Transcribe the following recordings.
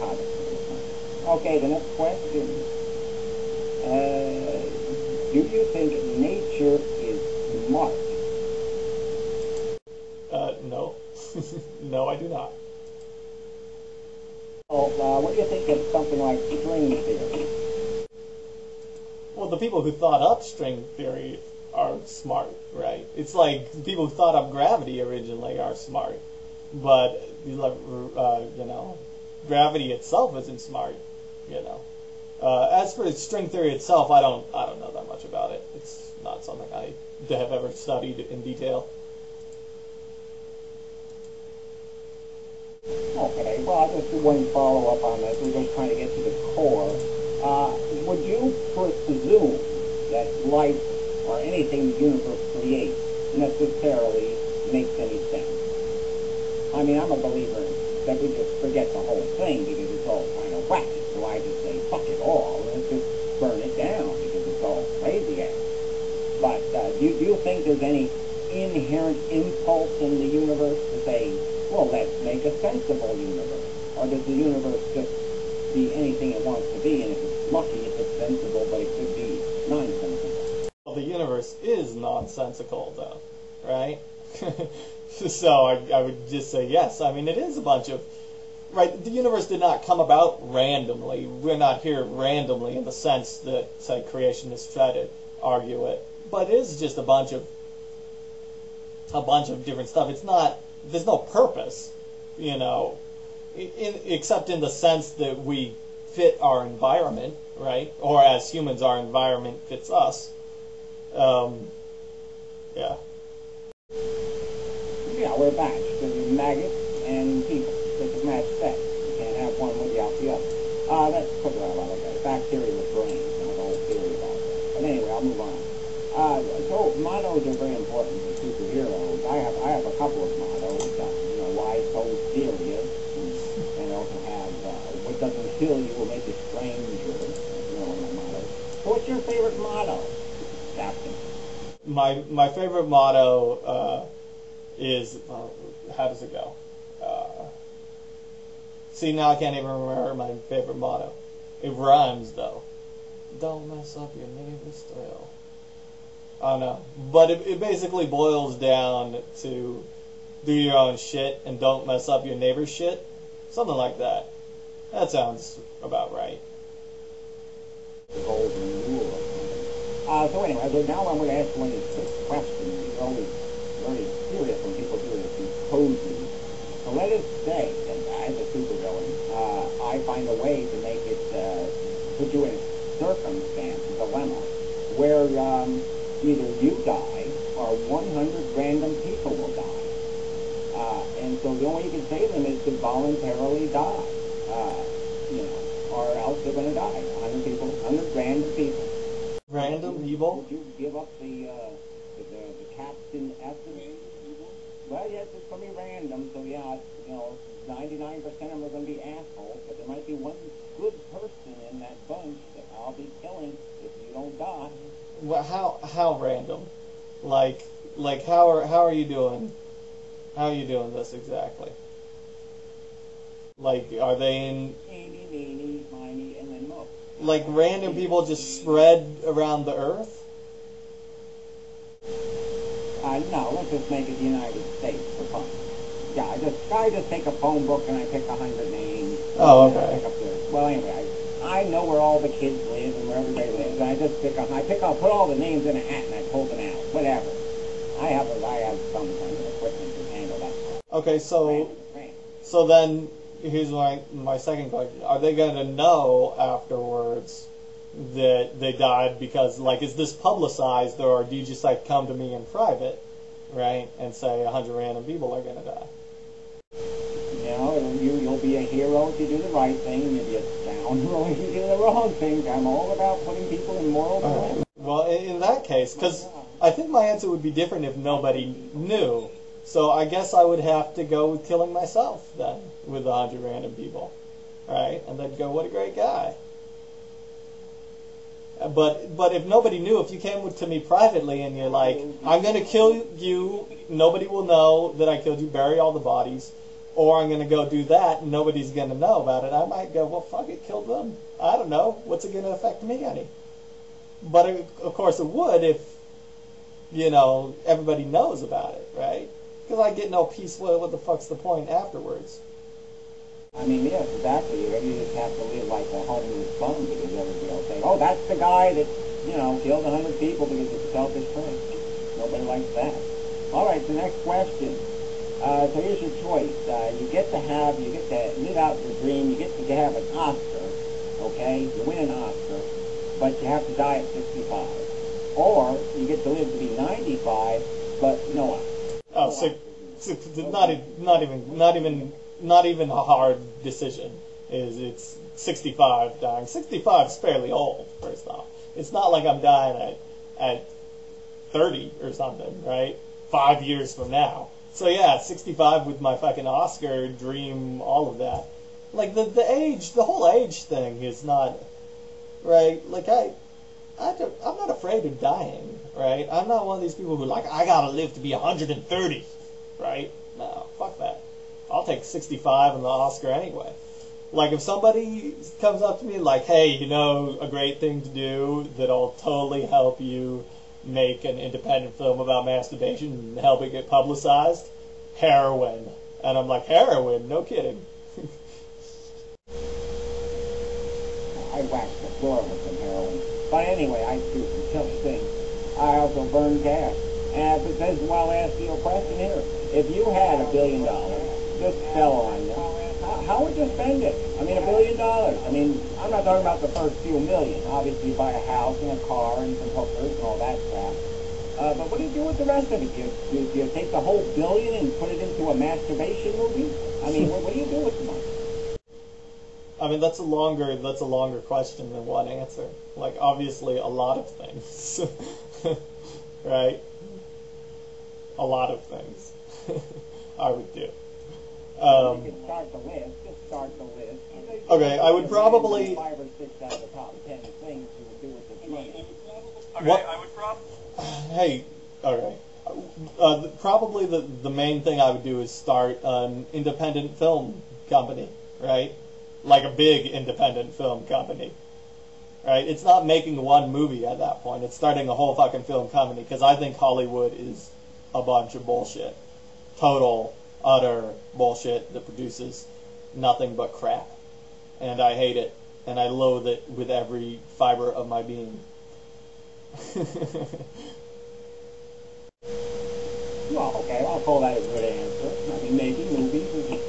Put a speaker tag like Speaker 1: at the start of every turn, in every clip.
Speaker 1: narcotics. Okay, the next question. Do you think nature is smart?
Speaker 2: No. No, I do not.
Speaker 1: Well, what do you think of something like string theory?
Speaker 2: Well, the people who thought up string theory are smart, right? It's like the people who thought up gravity originally are smart, but you know, gravity itself isn't smart, you know. As for string theory itself, I don't know that much about it. It's not something I have ever studied in detail.
Speaker 1: Okay, well, I'll just do one follow-up on this. We're just trying to get to the core. Would you presume that life or anything the universe creates necessarily makes any sense? I mean, I'm a believer that we just forget the whole thing because it's all kind of wacky. So I just say, fuck it all, let's just burn it down because it's all crazy ass. But do you think there's any inherent impulse in the universe to say, well, let's make a sensible universe? Or does the universe just be anything it wants to be, and if it's lucky, if it's sensible, but it could be nonsensical?
Speaker 2: Well, the universe is nonsensical, though, right? So I would just say yes. I mean, it is a bunch of... Right, the universe did not come about randomly. We're not here randomly in the sense that, say, creationists try to argue it. But it is just a bunch of different stuff. It's not... There's no purpose, you know, except in the sense that we fit our environment, right? Or as humans, our environment fits us. Yeah.
Speaker 1: Yeah, we're back. So there's maggots and people. This is match sex. You can't have one without the other. Let's put it out like that. Bacteria with brains. I have a whole theory about that. But anyway, I'll move on. So mottos are very important for superheroes. I have a couple of mottos. You know, why so serious? And I also have what doesn't kill you will make you stranger. You know, one of my mottos. So what's your favorite motto, Captain?
Speaker 2: My favorite motto is how does it go? See, now I can't even remember my favorite motto. It rhymes though. Don't mess up your neighbor's trail. I don't know, but it basically boils down to do your own shit and don't mess up your neighbor's shit. Something like that. That sounds about right.
Speaker 1: The golden rule. So anyway, now I'm going to ask one of these quick questions. It's always very serious when people do this, these cozy. So let us say that as a supervillain, I find a way to make it, put you in a circumstance, a dilemma, where either you die or 100 random people will die. And so the only way you can save them is to voluntarily die, you know, or else they're going to die. 100 people, 100 random people.
Speaker 2: Random people?
Speaker 1: Would you give up the CapnOAwesome? Well, yes, it's going to be random, so yeah, you know, 99% of them are going to be assholes, but there might be one good person in that bunch that I'll be killing if you don't die.
Speaker 2: Well, how random? Like how are you doing? How are you doing this exactly? Like, are they in?
Speaker 1: Eeny, meeny, miny, and then mo.
Speaker 2: Like random people just spread around the earth?
Speaker 1: No, let's just make it the United States for fun. Yeah, I just take a phone book and I pick 100 names.
Speaker 2: Oh, okay.
Speaker 1: Well, anyway, I know where all the kids live and where everybody lives. And I just put all the names in a hat and I pull them out. Whatever. I have some kind of equipment to handle that.
Speaker 2: Okay, so then here's my second question: are they going to know afterwards that they died? Because, like, is this publicized, or do you just like come to me in private, right, and say 100 random people are going to die?
Speaker 1: You know, you'll be a hero if you do the right thing, and you'll be a scoundrel if you do the wrong thing. I'm all about putting people in moral dilemma.
Speaker 2: Well, in that case, because I think my answer would be different if nobody knew. So I guess I would have to go with killing myself then with 100 random people, right? And they'd go, what a great guy. But if nobody knew, if you came to me privately and you're like, I'm going to kill you, nobody will know that I killed you, bury all the bodies, or I'm going to go do that and nobody's going to know about it. I might go, well, fuck it, kill them. I don't know. What's it going to affect me any? But of course it would if, everybody knows about it, right? Because I get no peace. What the fuck's the point afterwards?
Speaker 1: I mean, yes, exactly. You just have to live like a homeless bum because everybody will say, oh, that's the guy that, killed 100 people because it's selfish prick. Nobody likes that. All right, the next question. So here's your choice. You get to live out your dream. You get to have an Oscar, okay? You win an Oscar, but you have to die at 65. Or you get to live to be 95, but no Oscar.
Speaker 2: Oh, so not even a hard decision. It's 65 dying. 65 is fairly old, first off. It's not like I'm dying at 30 or something, right? 5 years from now. So yeah, 65 with my fucking Oscar dream, all of that. Like the whole age thing is not, right? Like I'm not afraid of dying, right? I'm not one of these people who I gotta live to be 130, right? No, fuck that. I'll take 65 and the Oscar anyway. Like if somebody comes up to me like, hey, a great thing to do that'll totally help you make an independent film about masturbation and help it get publicized, heroin. And I'm like, heroin? No kidding.
Speaker 1: I waxed the floor with some heroin. But anyway, I do some silly things. I also burn gas. And because, I'll ask you a question here. If you had $1 billion, just fell on you, how would you spend it? I mean, $1 billion. I mean, I'm not talking about the first few million. Obviously, you buy a house and a car and some hookers and all that crap. But what do you do with the rest of it? Do you take the whole $1 billion and put it into a masturbation movie? I mean, what do you do with the money?
Speaker 2: I mean, that's a longer question than one answer. Like, obviously, a lot of things, right? A lot of things I would do.
Speaker 1: You can start the list. Just start the list.
Speaker 2: Okay, I would probably
Speaker 1: 5 or 6 out of the top 10 things you would do with this money.
Speaker 2: Okay, I would probably. Hey, okay. Probably the main thing I would do is start an independent film company, right? Like a big independent film company, right? It's not making one movie at that point. It's starting a whole fucking film company because I think Hollywood is a bunch of bullshit. Total, utter bullshit that produces nothing but crap. And I hate it. And I loathe it with every fiber of my being.
Speaker 1: Well, okay, I'll call that a good answer. I mean, making movies is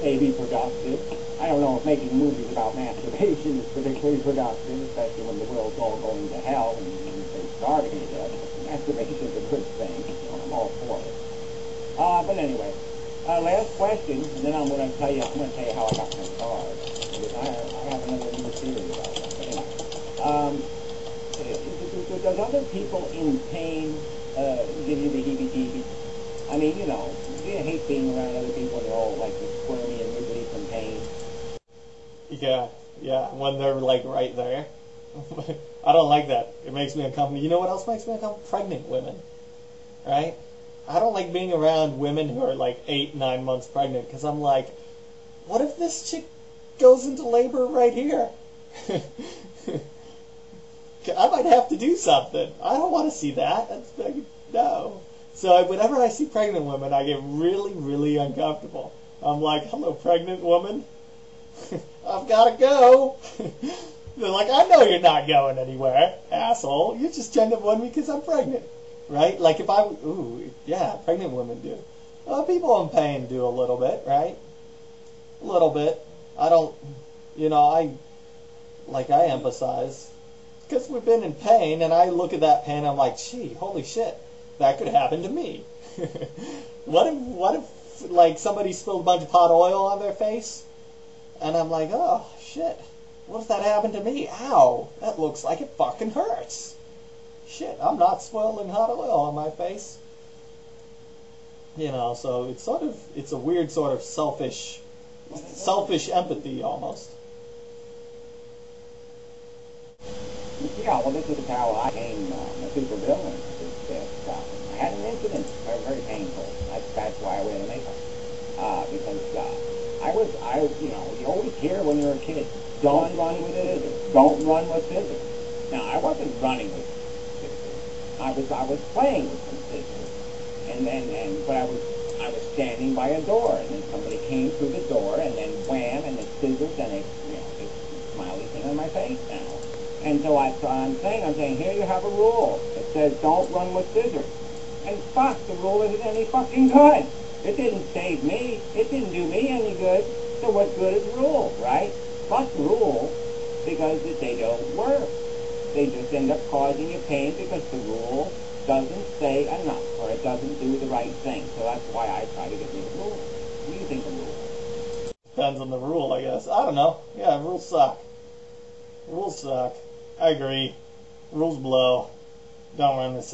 Speaker 1: maybe productive. I don't know if making movies about masturbation is particularly productive, especially when the world's all going to hell and they're starving to death. Masturbation is a good thing. I'm all for it. But anyway, last question, and then I'm going to tell you how I got my card. Because I have another new theory about that. But anyway, does other people in pain give you the heebie-jeebies? I mean, do you hate being around other people and they're all like squirmy and wiggly from pain?
Speaker 2: Yeah, when they're like right there. I don't like that. It makes me uncomfortable. You know what else makes me uncomfortable? Pregnant women, right? I don't like being around women who are like 8, 9 months pregnant because I'm like, what if this chick goes into labor right here? I might have to do something. I don't want to see that. That's like, no. So whenever I see pregnant women, I get really, really uncomfortable. I'm like, hello, pregnant woman. I've got to go. They're like, I know you're not going anywhere, asshole. You just trying to avoid me because I'm pregnant. Right? Like if pregnant women do. Well, people in pain do a little bit, right? A little bit. I don't, I empathize. Because we've been in pain, and I look at that pain, I'm like, gee, holy shit, that could happen to me. What if, like, somebody spilled a bunch of hot oil on their face? And I'm like, oh, shit, what if that happened to me? Ow, that looks like it fucking hurts. Shit, I'm not spilling hot oil on my face. So it's a weird sort of selfish empathy almost.
Speaker 1: Yeah, well, this is how I became a supervillain. I had an incident, very, very painful. That's why I wear the makeup. You always hear when you're a kid, don't run with scissors. Don't run with scissors. Now, I wasn't running with scissors. I was playing with some scissors, but I was standing by a door, and then somebody came through the door, and then wham, and the scissors, and this smiley thing on my face now. And so I'm saying, here you have a rule. It says don't run with scissors. And fuck, the rule isn't any fucking good. It didn't save me. It didn't do me any good. So what good is rule, right? Fuck rules, because they don't work. They just end up causing you pain because the rule doesn't say enough, or it doesn't do the right thing. So that's why I try to get rid of rules. What do you think of rules?
Speaker 2: Depends on the rule, I guess. I don't know. Yeah, rules suck. Rules suck. I agree. Rules blow. Don't run with